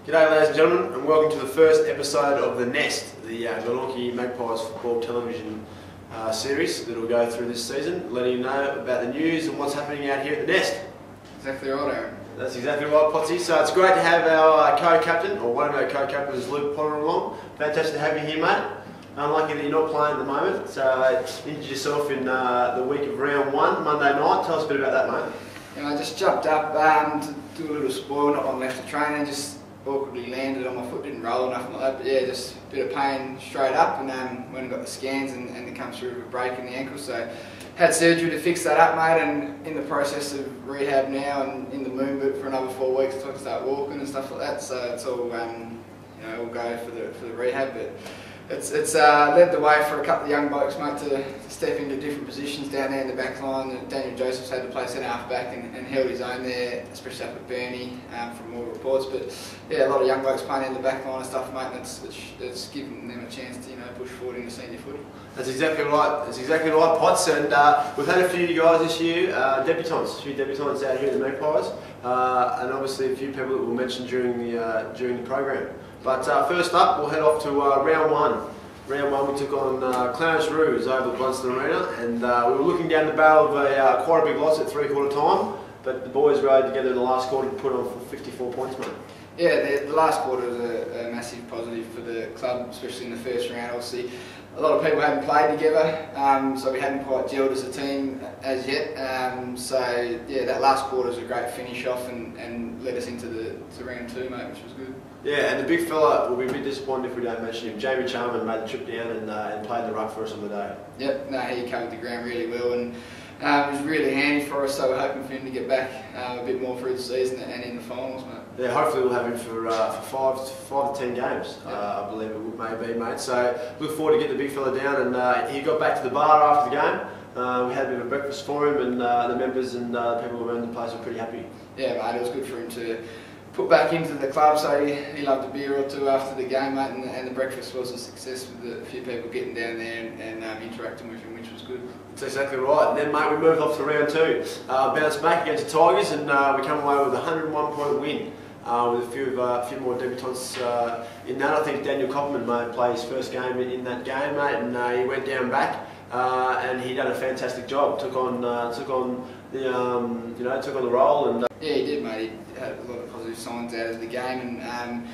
G'day ladies and gentlemen, and welcome to the first episode of The Nest, the Glenorchy Magpies football television series that will go through this season, letting you know about the news and what's happening out here at The Nest. Exactly right, Aaron. That's exactly right, Potsy. So it's great to have our co-captain, or one of our co-captains, Luke Potter, along. Fantastic to have you here, mate. Unlucky that you're not playing at the moment. So injured yourself in the week of round 1, Monday night. Tell us a bit about that, mate. Yeah, I just jumped up to do a little spoil, not long left to train, and just awkwardly landed on my foot, didn't roll or nothing like that, but yeah, just a bit of pain straight up, and when I got the scans and it comes through with a break in the ankle, so had surgery to fix that up, mate, and in the process of rehab now and in the moon boot for another 4 weeks until I can start walking and stuff like that, so it's all, all go for the rehab, but it's led the way for a couple of young blokes, mate, to step into different positions down there in the back line. Daniel Joseph's had to play centre half back and held his own there, especially up at Burnie from all reports. But yeah, a lot of young blokes playing in the back line and stuff, mate, and it's given them a chance to push forward into senior footy. That's exactly right. That's exactly right, Potts. And we've had a few guys this year, debutants, a few debutants out here at the Magpies, and obviously a few people that we'll mention during the program. But first up, we'll head off to round 1. Round 1 we took on Clarence Roos over at Blunston Arena, and we were looking down the barrel of quite a big loss at 3/4 time, but the boys rode together in the last quarter to put on 54 points, mate. Yeah, the last quarter was a massive positive for the club, especially in the first round. Obviously, a lot of people hadn't played together, so we hadn't quite gelled as a team as yet. So yeah, that last quarter was a great finish off and led us into round 2, mate, which was good. Yeah, and the big fella will be a bit disappointed if we don't mention him. Jamie Charman made the trip down and played the ruck for us on the day. Yep, no, he covered the ground really well, and it was really handy for us, so we're hoping for him to get back a bit more through the season and in the finals, mate. Yeah, hopefully we'll have him for 5 to 10 games, yep. I believe it may be, mate. So look forward to getting the big fella down, and he got back to the bar after the game. We had a bit of a breakfast for him, and the members and people around the place were pretty happy. Yeah, mate, it was good for him to put back into the club, so he loved a beer or two after the game, mate, and the breakfast was a success with a few people getting down there and interacting with him, which was good. That's exactly right. And then, mate, we moved off to round 2, bounced back against the Tigers, and we come away with a 101-point win. With a few more debutants in that. I think Daniel Copperman may play his first game in that game, mate, and he went down back and he done a fantastic job. Took on the role, and yeah, he did, mate. He had a lot of positive signs out of the game, and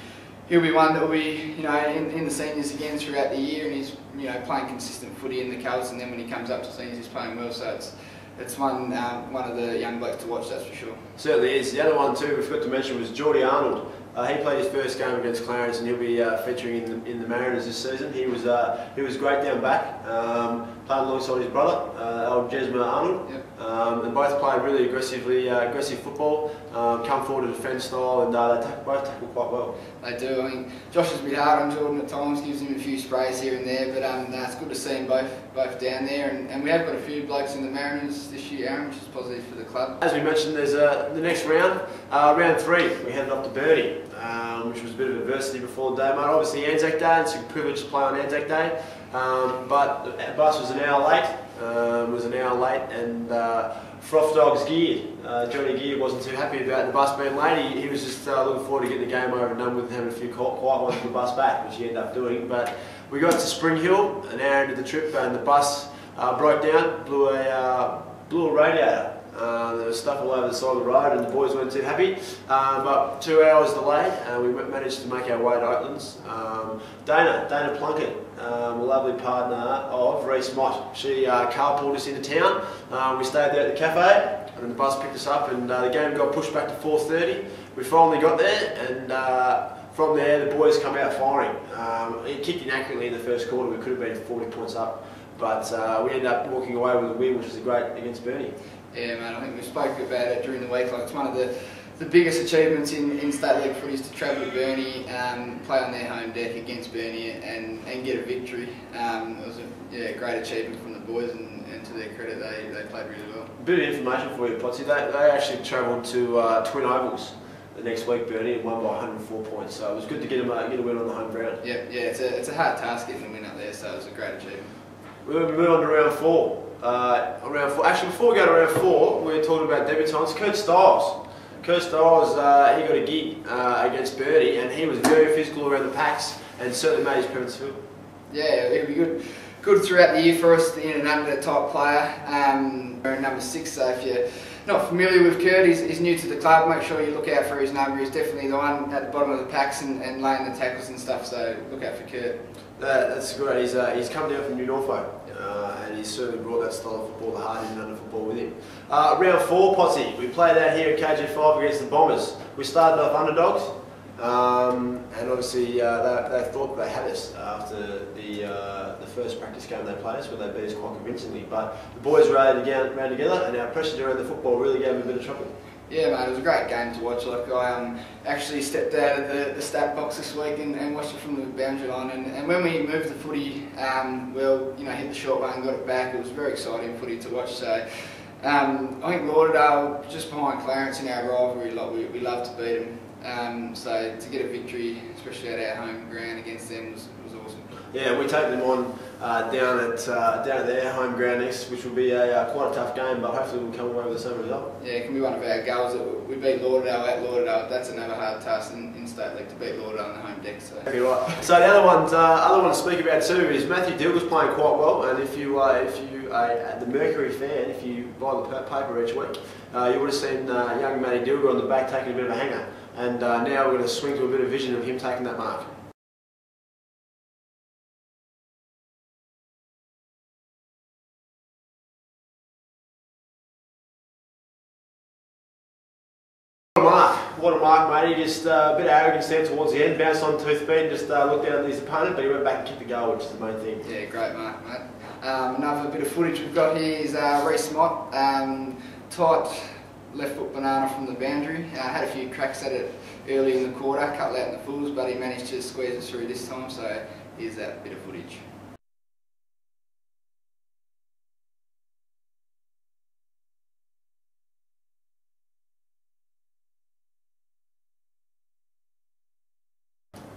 he'll be one that will be in the seniors again throughout the year, and he's playing consistent footy in the colours, and then when he comes up to seniors, he's playing well. So it's one of the young blokes to watch, that's for sure. Certainly is. The other one too we forgot to mention was Geordie Arnold. He played his first game against Clarence, and he'll be featuring in the Mariners this season. He was great down back, playing alongside his brother, old Jesma Arnold. Yep. And both played really aggressive football, come forward to defence style, and they both tackle quite well. They do. I mean, Josh is a bit hard on Jordan at times, gives him a few sprays here and there, but it's good to see them both down there, and we have got a few blokes in the Mariners this year, Aaron, which is positive for the club. As we mentioned, there's the next round, round 3. We headed up to Burnie, which was a bit of adversity before the day, mate. Obviously Anzac Day, it's a privilege to play on Anzac Day, but the bus was an hour late, and Froth Dog's Gear, Johnny Gear, wasn't too happy about the bus being late. He was just looking forward to getting the game over and done with, and having a few quiet ones on the bus back, which he ended up doing. But we got to Spring Hill an hour into the trip, and the bus broke down, blew a radiator. There was stuff all over the side of the road, and the boys weren't too happy. But 2 hours delayed, we managed to make our way to Oatlands. Dana Plunkett, a lovely partner of Reese Mott. She carpooled us into town. We stayed there at the cafe, and the bus picked us up, and the game got pushed back to 4:30. We finally got there, and from there the boys come out firing. It kicked inaccurately in the first quarter. We could have been 40 points up, but we ended up walking away with a win, which was great against Burnie. Yeah, man, I think we spoke about it during the week. Like, it's one of the biggest achievements in state league footy is to travel to Burnie, play on their home deck against Burnie, and get a victory. It was a great achievement from the boys, and to their credit, they played really well. A bit of information for you, Potsy. They actually travelled to Twin Ovals the next week, Burnie, and won by 104 points. So it was good to get a win on the home ground. Yeah, it's a hard task getting a win up there, so it was a great achievement. We move on to round 4. Actually, before we go to round 4, we're talking about debutants. Kurt Stiles Kirst Styles, he got a gig against Birdie, and he was very physical around the packs and certainly made his presence felt. Yeah, he'll be good throughout the year for us, in and under type player. We're in number 6, so if you're not familiar with Kurt, he's new to the club, make sure you look out for his number. He's definitely the one at the bottom of the packs and laying the tackles and stuff, so look out for Kurt. That's great. He's come down from New Norfolk, and he's certainly brought that style of football, the hard and under football with him. Round 4, Potsy. We played out here at KG5 against the Bombers. We started off underdogs, and obviously they thought they had us after the first practice game they played us, where they beat us quite convincingly. But the boys rallied around together, and our pressure around the football really gave them a bit of trouble. Yeah, mate, it was a great game to watch. Like, I actually stepped out of the stat box this week and watched it from the boundary line. And when we moved the footy, well, hit the short one and got it back, it was very exciting footy to watch. So I think Lauderdale, just behind Clarence in our rivalry, like we love to beat them. So to get a victory, especially at our home ground against them, was awesome. Yeah, we take them on down at their home ground next, which will be quite a tough game, but hopefully we'll come away with the same result. Yeah, it can be one of our goals that we beat Lauderdale at Lauderdale. That's another hard task in State League, to beat Lauderdale on the home deck. So. Exactly right. So the other one to speak about too is Matthew Dilger's playing quite well, and if you are the Mercury fan, if you buy the paper each week, you would have seen young Matty Dilger on the back taking a bit of a hanger, and now we're going to swing to a bit of vision of him taking that mark. What a mark, mate. He just a bit of arrogance there towards the end, bounced on 2 feet and just looked down at his opponent, but he went back and kicked the goal, which is the main thing. Yeah, great mark, mate. Another bit of footage we've got here is Reece Mott, tight left foot banana from the boundary. Had a few cracks at it early in the quarter, cut out in the fulls, but he managed to squeeze us through this time, so here's that bit of footage.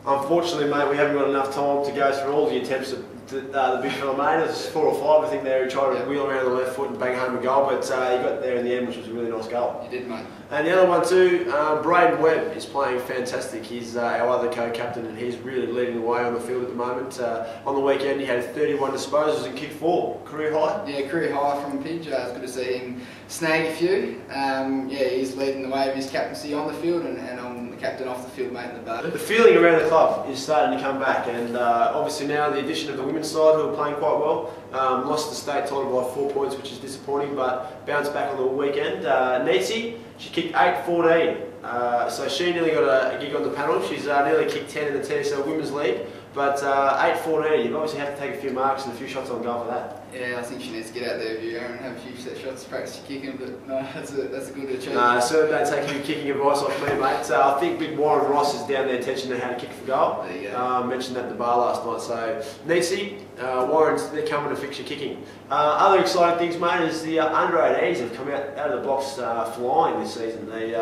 Unfortunately, mate, we haven't got enough time to go through all the attempts that the big fella made. It was 4 or 5, I think, there. He tried to wheel around the left foot and bang home a goal, but he got there in the end, which was a really nice goal. You did, mate. And the other one too, Braden Webb is playing fantastic. He's our other co-captain, and he's really leading the way on the field at the moment. On the weekend, he had 31 disposals and kicked 4, career high. Yeah, career high from Pidge. It's good to see him snag a few. Yeah, he's leading the way of his captaincy on the field, and I'm the captain off the field, mate, in the bar. The feeling around the club is starting to come back, and obviously now the addition of the women's side, who are playing quite well. Lost the state title by 4 points, which is disappointing, but bounced back on the weekend. Nitsi, she kicked 8-14, so she nearly got a gig on the panel. She's nearly kicked 10 in the TSL Women's League, but 8-14, you obviously have to take a few marks and a few shots on goal for that. Yeah, I think she needs to get out there with you, Aaron, and have a few set shots to practice your kicking, but no, that's a good achievement. No, certainly don't take any kicking advice off me, mate. I think big Warren Ross is down there teaching her how to kick for goal. There you go. Mentioned that at the bar last night, so Nitsi, Warren's, they're coming to fix your kicking. Other exciting things, mate, is the under-18s have come out of the blocks flying this season. They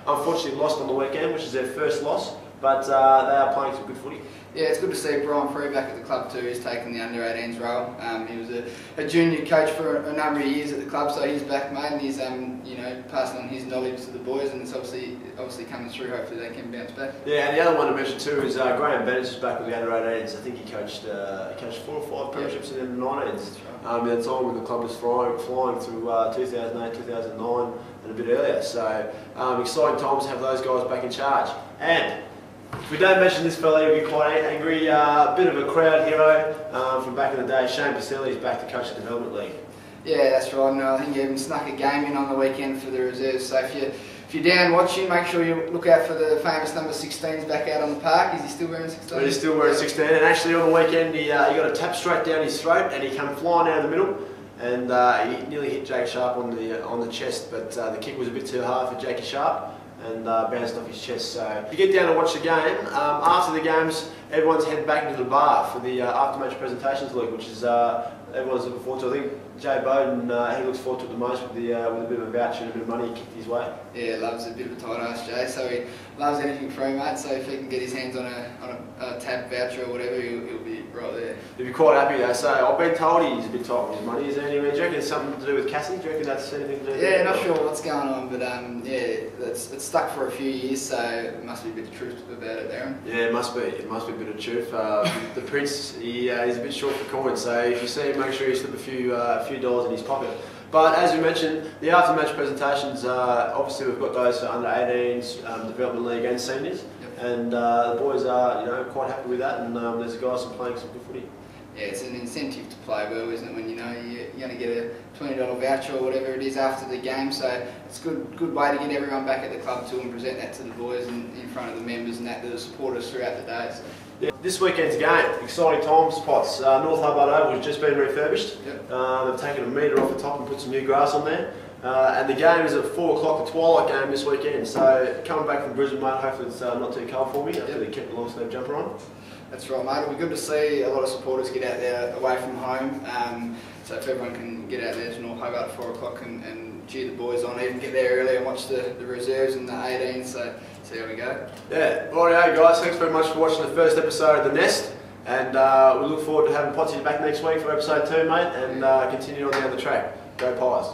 unfortunately lost on the weekend, which is their first loss, but they are playing some good footy. Yeah, it's good to see Brian Free back at the club too. He's taken the under-18s role. He was a junior coach for a number of years at the club, so he's back, mate, and he's passing on his knowledge to the boys, and it's obviously coming through. Hopefully they can bounce back. Yeah, and the other one to mention too is Graham Bennett is back with the under-18s. I think he coached 4 or 5 premierships in the 19s. At the time when the club was flying through 2008, 2009, and a bit earlier. So exciting times to have those guys back in charge. And if we don't mention this fella, he'll be quite angry. A bit of a crowd hero from back in the day. Shane Baselli is back to coach the Development League. Yeah, that's right. And I think he even snuck a game in on the weekend for the reserves. So if you're down watching, make sure you look out for the famous number 16s back out on the park. Is he still wearing 16? He's still wearing 16. And actually on the weekend, he got a tap straight down his throat, and he came flying out of the middle. And he nearly hit Jake Sharp on the chest, but the kick was a bit too hard for Jakey Sharp, and bounced off his chest. So if you get down and watch the game, after the games, everyone's heading back into the bar for the after-match presentations league, which is everyone's looking forward to. I think Jay Bowden, he looks forward to it the most with a bit of a voucher and a bit of money kicked his way. Yeah, loves a bit of a tight ass, Jay. So he loves anything free, mate. So if he can get his hands on a tab voucher or whatever, he'll be right there. He'll be quite happy though. So I've been told he's a bit tight with his money. Is there any? Do you reckon it's something to do with Cassie? Do you reckon that's anything to do? Yeah, not sure what's going on, but yeah, it's stuck for a few years, so it must be a bit of truth about it, Darren. Yeah, it must be. It must be a bit of truth. The Prince, he's a bit short for coins, so if you see him, make sure you slip a few dollars in his pocket. But as we mentioned, the after-match presentations, obviously we've got those for under 18s, development league and seniors, and the boys are quite happy with that. And there's guys who are playing some good footy. Yeah, it's an incentive to play well, isn't it? When you know you're going to get a $20 voucher or whatever it is after the game, so it's a good way to get everyone back at the club too and present that to the boys and in front of the members and that to the supporters throughout the day. So. Yeah. This weekend's game, exciting times, Pots. North Hobart Oval has just been refurbished. Yep. They've taken a metre off the top and put some new grass on there. And the game is at 4 o'clock, the twilight game this weekend. So coming back from Brisbane, mate, hopefully it's not too cold for me. Hopefully they kept the long sleeve jumper on. That's right, mate. It'll be good to see a lot of supporters get out there away from home. So if everyone can get out there to North Hobart at 4 o'clock and cheer the boys on, even get there early and watch the reserves and the 18s. So see how we go. Yeah, rightio guys, thanks very much for watching the first episode of The Nest, and we look forward to having Potsy back next week for episode 2, mate, and continue on down the track. Go Pies.